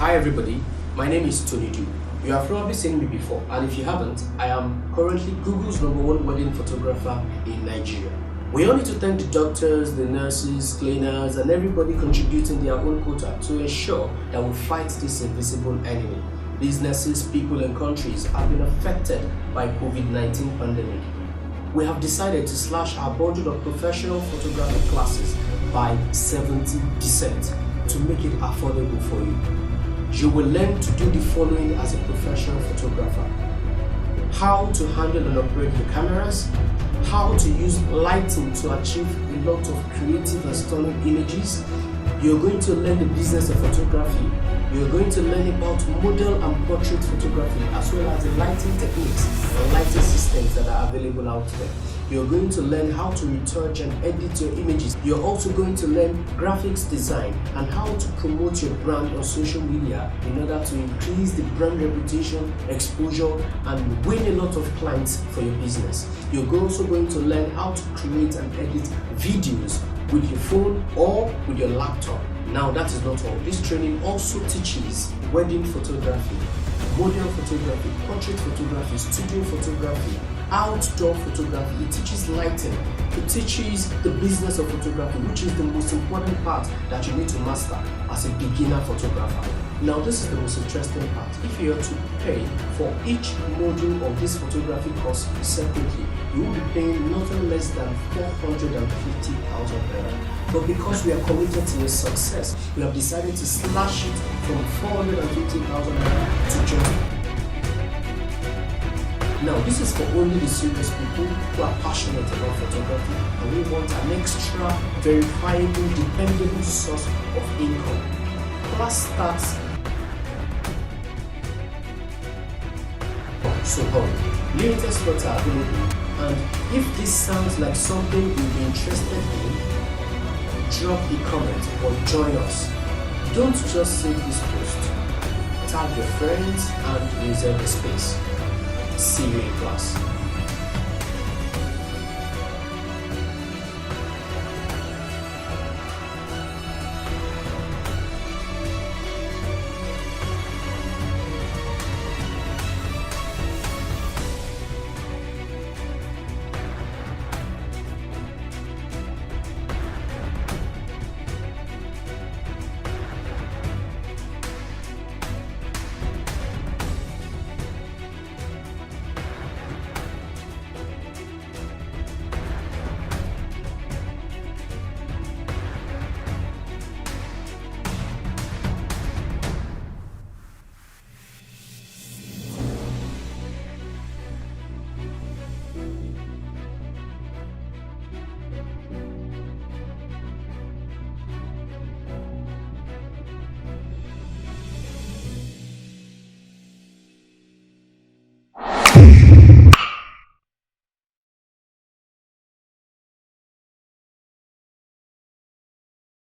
Hi everybody, my name is Tonydoo. You have probably seen me before, and if you haven't, I am currently Google's #1 wedding photographer in Nigeria. We all need to thank the doctors, the nurses, cleaners, and everybody contributing their own quota to ensure that we fight this invisible enemy. Businesses, people, and countries have been affected by COVID-19 pandemic. We have decided to slash our budget of professional photography classes by 70% to make it affordable for you. You will learn to do the following as a professional photographer: how to handle and operate the cameras, how to use lighting to achieve a lot of creative and stunning images. You're going to learn the business of photography. You're going to learn about model and portrait photography, as well as the lighting techniques and lighting systems that are available out there. You're going to learn how to retouch and edit your images. You're also going to learn graphics design and how to promote your brand on social media in order to increase the brand reputation, exposure, and win a lot of clients for your business. You're also going to learn how to create and edit videos with your phone or with your laptop. Now that is not all. This training also teaches wedding photography, model photography, portrait photography, studio photography, outdoor photography. It teaches lighting. It teaches the business of photography, which is the most important part that you need to master as a beginner photographer. Now this is the most interesting part. If you are to pay for each module of this photography course separately, you will be paying nothing less than 450,000 naira. But because we are committed to your success, we have decided to slash it from 450,000 naira to just. Now this is for only the serious people who are passionate about photography and we want an extra, verifiable, dependable source of income. Class starts. So limited slots are available, and if this sounds like something you'll be interested in, drop a comment or join us. Don't just save this post. Tag your friends and reserve a space. See you in class.